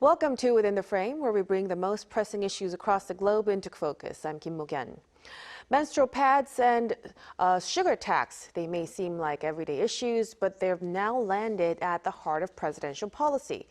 Welcome to Within the Frame, where we bring the most pressing issues across the globe into focus. I'm Kim Mok-yeon. Menstrual pads and sugar tax, they may seem like everyday issues, but they've now landed at the heart of presidential policy.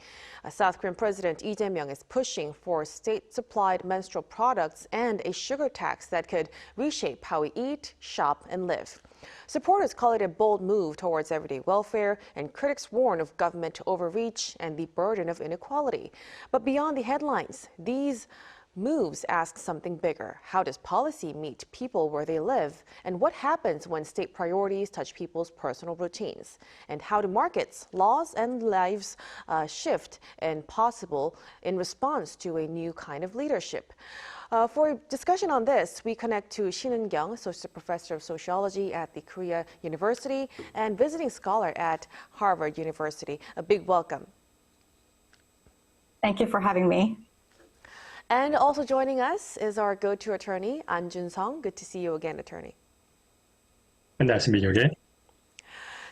South Korean President I재명 is pushing for state-supplied menstrual products and a sugar tax that could reshape how we eat, shop, and live. Supporters call it a bold move towards everyday welfare, and critics warn of government overreach and the burden of inequality. But beyond the headlines, these moves ask something bigger. How does policy meet people where they live? And what happens when state priorities touch people's personal routines? And how do markets, laws, and lives shift and possible in response to a new kind of leadership? For a discussion on this, we connect to Shin Eun Kyong, Associate Professor of Sociology at the Korea University and visiting scholar at Harvard University. A big welcome. Thank you for having me. And also joining us is our go-to attorney, An Jun-sung. Good to see you again, attorney. Nice to meet you again.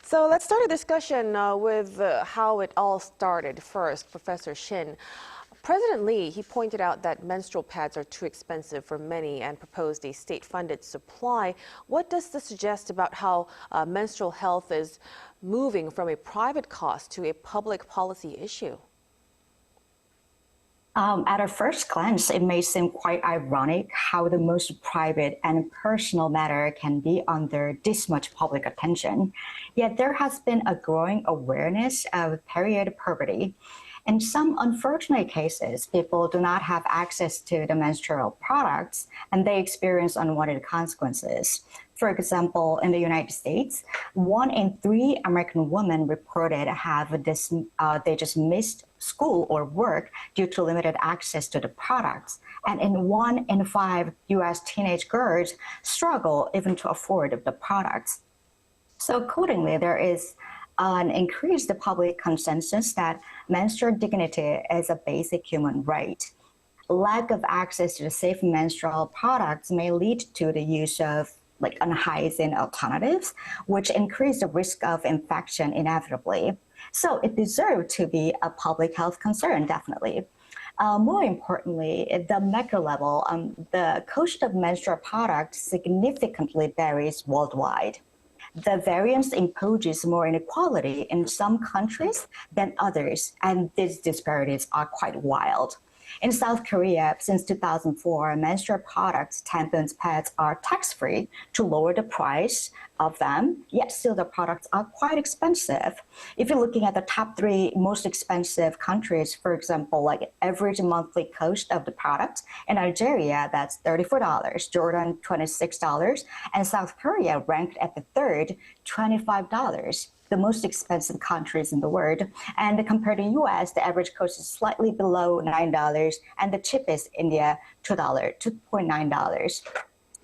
So let's start a discussion with how it all started. First, Professor Shin. President Lee, he pointed out that menstrual pads are too expensive for many and proposed a state-funded supply. What does this suggest about how menstrual health is moving from a private cost to a public policy issue? At a first glance, it may seem quite ironic how the most private and personal matter can be under this much public attention. Yet there has been a growing awareness of period poverty. In some unfortunate cases, people do not have access to the menstrual products, and they experience unwanted consequences. For example, in the United States, 1 in 3 American women reported they just missed school or work due to limited access to the products. And in 1 in 5 U.S. teenage girls struggle even to afford the products. So accordingly, there is an increased public consensus that menstrual dignity is a basic human right. Lack of access to the safe menstrual products may lead to the use of unhygienic alternatives, which increase the risk of infection inevitably. So it deserves to be a public health concern, definitely. More importantly, at the macro level, the cost of menstrual products significantly varies worldwide. The variance imposes more inequality in some countries than others, and these disparities are quite wild. In South Korea, since 2004, menstrual products, tampons, pads are tax-free to lower the price of them, yet still the products are quite expensive. If you're looking at the top 3 most expensive countries, for example, like average monthly cost of the product, in Algeria, that's $34, Jordan, $26, and South Korea ranked at the 3rd, $25. The most expensive countries in the world. And compared to US, the average cost is slightly below $9, and the cheapest India, $2.9.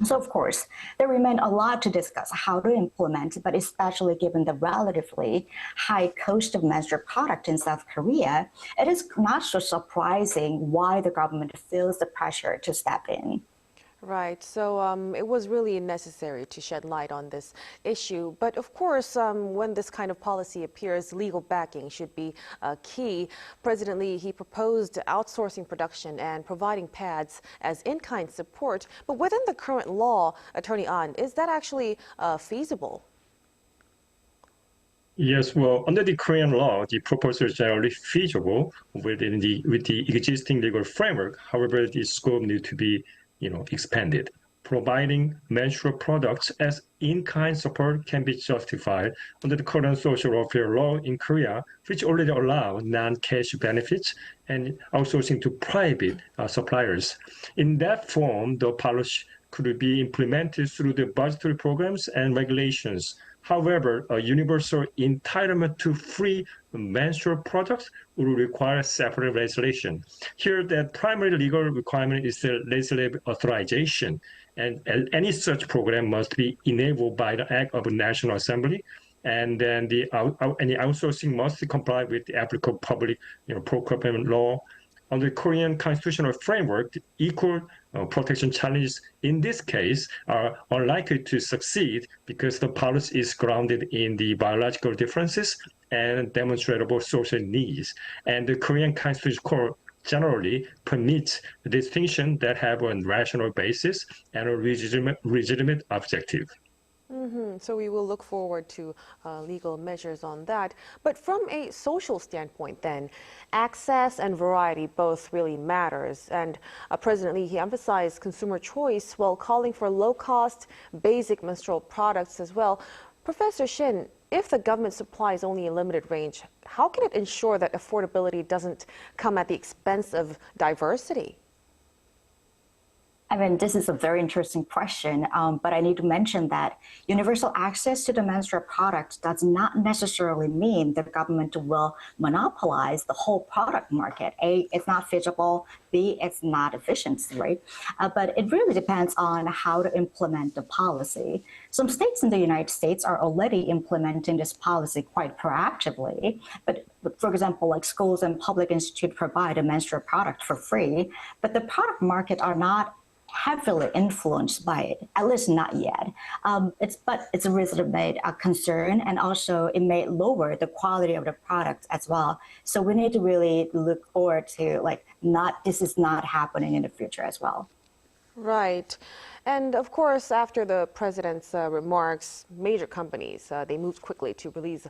So of course, there remain a lot to discuss how to implement, but especially given the relatively high cost of menstrual product in South Korea, it is not so surprising why the government feels the pressure to step in. Right. So it was really necessary to shed light on this issue. But of course, when this kind of policy appears, legal backing should be key. President Lee, he proposed outsourcing production and providing pads as in-kind support. But within the current law, Attorney An, is that actually feasible? Yes, well, under the Korean law, the proposal is generally feasible with the existing legal framework. However, the scope needs to be expanded. Providing menstrual products as in-kind support can be justified under the current social welfare law in Korea, which already allow non-cash benefits and outsourcing to private suppliers. In that form, the policy could be implemented through the budgetary programs and regulations. However, a universal entitlement to free menstrual products will require separate legislation. Here, the primary legal requirement is the legislative authorization, and any such program must be enabled by the Act of National Assembly, and then any outsourcing must comply with the applicable public procurement law. Under the Korean constitutional framework, the equal protection challenges in this case are unlikely to succeed because the policy is grounded in the biological differences and demonstrable social needs. And the Korean Constitutional Court generally permit distinction that have a rational basis and a legitimate objective. So we will look forward to legal measures on that. But from a social standpoint then, access and variety both really matters. And President Lee, he emphasized consumer choice while calling for low-cost, basic menstrual products as well. Professor Shin, if the government supplies only a limited range, how can it ensure that affordability doesn't come at the expense of diversity? I mean, this is a very interesting question, but I need to mention that universal access to the menstrual product does not necessarily mean the government will monopolize the whole product market. A, it's not feasible. B, it's not efficient, right? But it really depends on how to implement the policy. Some states in the United States are already implementing this policy quite proactively. But for example, like schools and public institutes provide a menstrual product for free, but the product market are not heavily influenced by it, at least not yet. But it's a legitimate concern, and also it may lower the quality of the product as well. So we need to really look forward to this is not happening in the future as well. Right. And of course, after the president's remarks, major companies, they moved quickly to release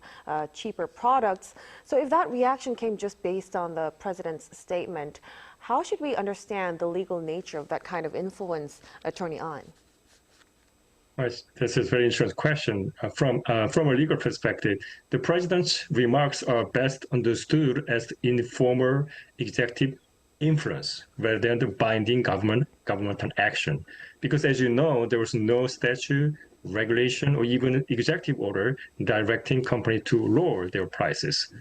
cheaper products. So if that reaction came just based on the president's statement, how should we understand the legal nature of that kind of influence, Attorney An? This is a very interesting question. From a legal perspective, the president's remarks are best understood as informal executive influence rather than the binding governmental action. Because as you know, there was no statute, regulation, or even executive order directing companies to lower their prices.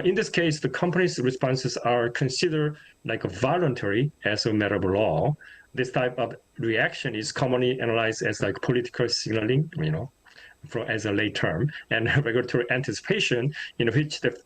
In this case, the company's responses are considered like voluntary as a matter of law. This type of reaction is commonly analyzed as like political signaling, as a lay term, and regulatory anticipation, in which the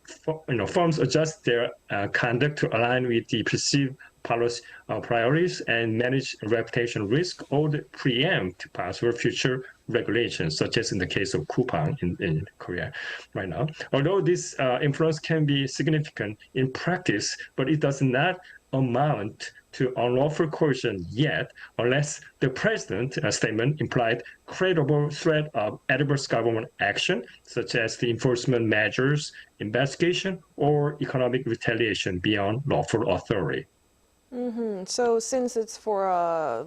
firms adjust their conduct to align with the perceived policy priorities and manage reputation risk or preempt possible future regulations, such as in the case of Coupang in Korea right now. Although this influence can be significant in practice, but it does not amount to unlawful coercion yet, unless the president's statement implied credible threat of adverse government action, such as the enforcement measures, investigation, or economic retaliation beyond lawful authority. So since it's for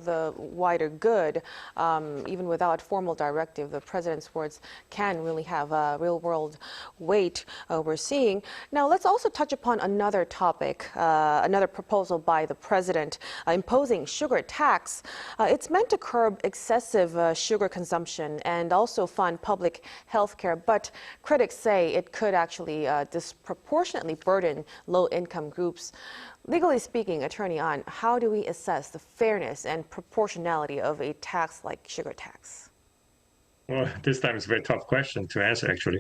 the wider good, even without formal directive, the president's words can really have a real-world weight we're seeing. Now, let's also touch upon another topic, another proposal by the president imposing sugar tax. It's meant to curb excessive sugar consumption and also fund public health care, but critics say it could actually disproportionately burden low-income groups. Legally speaking, Attorney An, how do we assess the fairness and proportionality of a tax like sugar tax? Well, this time it's a very tough question to answer, actually.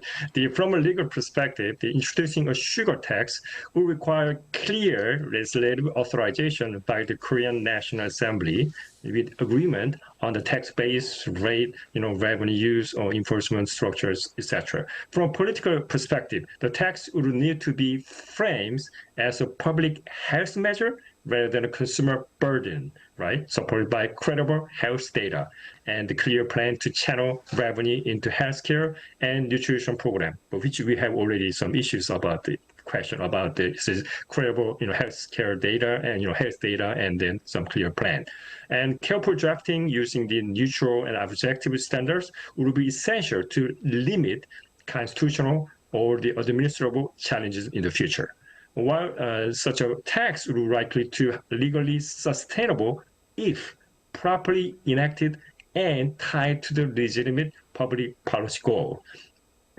From a legal perspective, introducing a sugar tax will require clear legislative authorization by the Korean National Assembly with agreement on the tax base, rate, revenue use or enforcement structures, etc. From a political perspective, the tax would need to be framed as a public health measure rather than a consumer burden, right? Supported by credible health data and the clear plan to channel revenue into healthcare and nutrition program, for which we have already some issues about the question about this is credible, healthcare data and health data, and then some clear plan. And careful drafting using the neutral and objective standards will be essential to limit constitutional or the administrable challenges in the future. While such a tax would be likely to legally sustainable if properly enacted and tied to the legitimate public policy goal.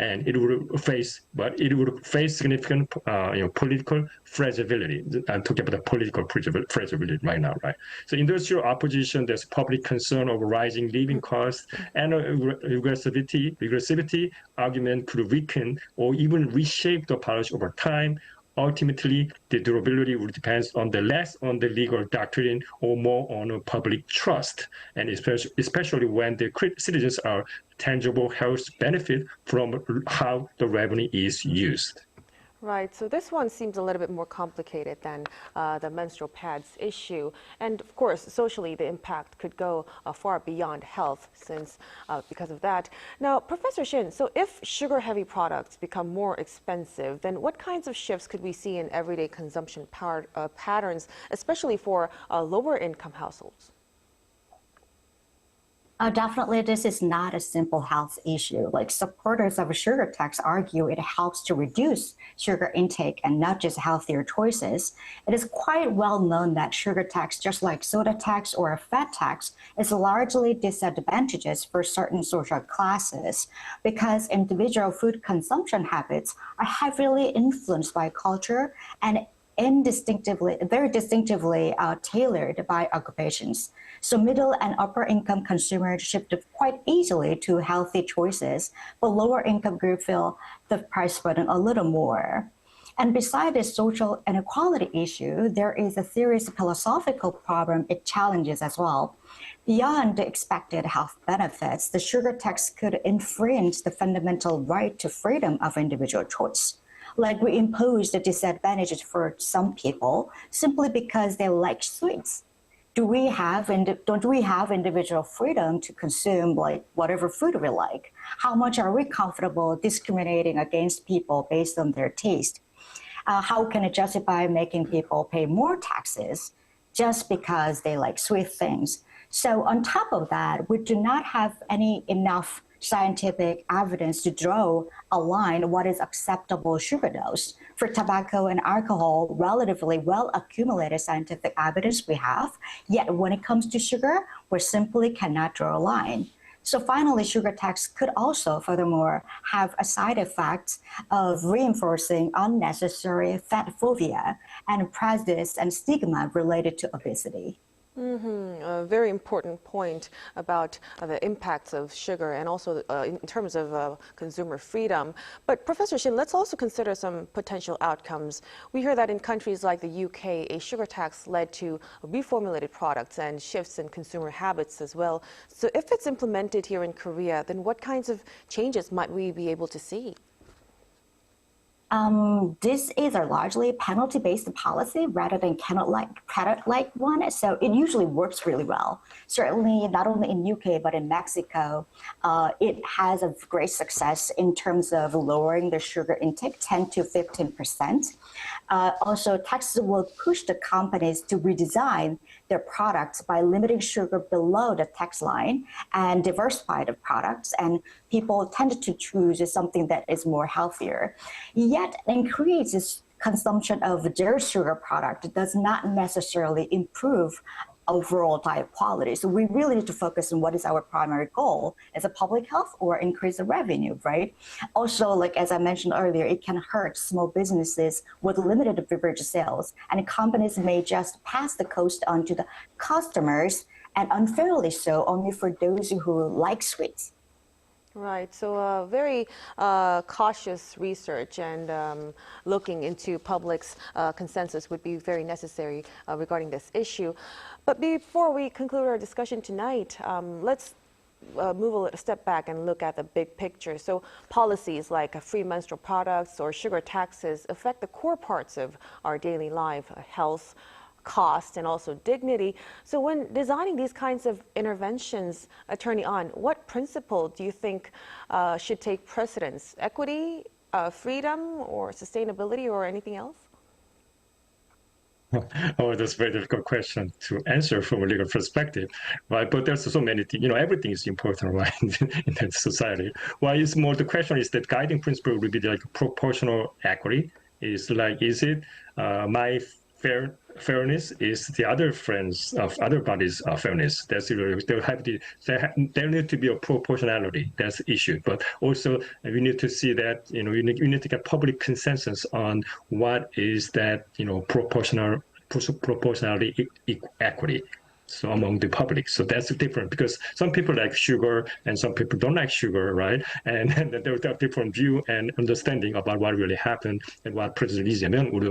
And it would face significant, political fragility. I'm talking about the political fragility right now, right? So industrial opposition, there's public concern over rising living costs, and regressivity argument could weaken or even reshape the policy over time. Ultimately, the durability will depend on less on the legal doctrine or more on a public trust, and especially when the citizens are tangible health benefit from how the revenue is used. Right, so this one seems a little bit more complicated than the menstrual pads issue. And of course, socially, the impact could go far beyond health because of that. Now, Professor Shin, so if sugar-heavy products become more expensive, then what kinds of shifts could we see in everyday consumption patterns, especially for lower-income households? Definitely, this is not a simple health issue. Like supporters of a sugar tax argue it helps to reduce sugar intake and not just healthier choices. It is quite well known that sugar tax, just like soda tax or a fat tax, is largely disadvantageous for certain social classes because individual food consumption habits are heavily influenced by culture and very distinctively tailored by occupations. So middle and upper income consumers shifted quite easily to healthy choices, but lower income groups feel the price burden a little more. And beside this social inequality issue, there is a serious philosophical problem it challenges as well. Beyond the expected health benefits, the sugar tax could infringe the fundamental right to freedom of individual choice. Like we impose the disadvantages for some people simply because they like sweets. Don't we have individual freedom to consume like whatever food we like? How much are we comfortable discriminating against people based on their taste? How can it justify making people pay more taxes just because they like sweet things? So on top of that, we do not have enough scientific evidence to draw a line what is acceptable sugar dose. For tobacco and alcohol, relatively well accumulated scientific evidence we have, yet when it comes to sugar, we simply cannot draw a line. So finally, sugar tax could also, furthermore, have a side effect of reinforcing unnecessary fat phobia and prejudice and stigma related to obesity. A very important point about the impacts of sugar and also in terms of consumer freedom. But Professor Shin, let's also consider some potential outcomes. We hear that in countries like the UK, a sugar tax led to reformulated products and shifts in consumer habits as well. So if it's implemented here in Korea, then what kinds of changes might we be able to see? This is a largely penalty-based policy rather than credit-like one, so it usually works really well. Certainly, not only in UK, but in Mexico, it has a great success in terms of lowering the sugar intake 10 to 15%. Also, taxes will push the companies to redesign their products by limiting sugar below the tax line and diversify the products, and people tend to choose something that is more healthier. Yet, increases consumption of their sugar product does not necessarily improve overall diet quality. So we really need to focus on what is our primary goal. Is it public health or increase the revenue, right? Also, like as I mentioned earlier, it can hurt small businesses with limited beverage sales, and companies may just pass the cost on to the customers, and unfairly so, only for those who like sweets. Right, so very cautious research and looking into public's consensus would be very necessary regarding this issue. But before we conclude our discussion tonight, let's move a step back and look at the big picture. So policies like free menstrual products or sugar taxes affect the core parts of our daily life, health, cost, and also dignity. So when designing these kinds of interventions, Attorney An, what principle do you think should take precedence? Equity, freedom, or sustainability, or anything else? Oh, that's a very difficult question to answer from a legal perspective, right? But there's so many things, everything is important, right, in that society. Why is more, the question is that guiding principle would be like proportional equity. Is it my fairness is the other friends of other bodies' fairness. That's really, there need to be a proportionality. That's the issue. But also we need to see that we need to get public consensus on what is that proportionality equity. So among the public, so that's different because some people like sugar and some people don't like sugar, right? And there are different view and understanding about what really happened and what President Lee Jae-myung would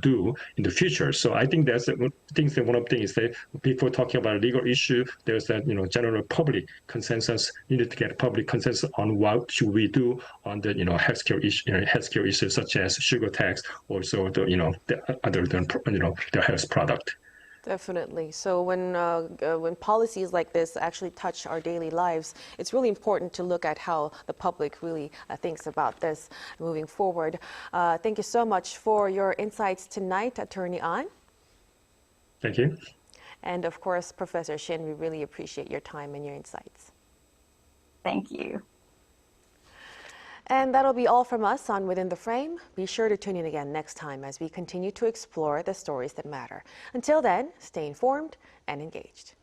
do in the future. So I think that's one of the things is that before talking about a legal issue, there's that general public consensus. You need to get public consensus on what should we do on the healthcare issues such as sugar tax, also the other than the health product. Definitely. So when policies like this actually touch our daily lives, it's really important to look at how the public really thinks about this moving forward. Thank you so much for your insights tonight, Attorney An. Thank you. And of course, Professor Shin, we really appreciate your time and your insights. Thank you. And that'll be all from us on Within the Frame. Be sure to tune in again next time as we continue to explore the stories that matter. Until then, stay informed and engaged.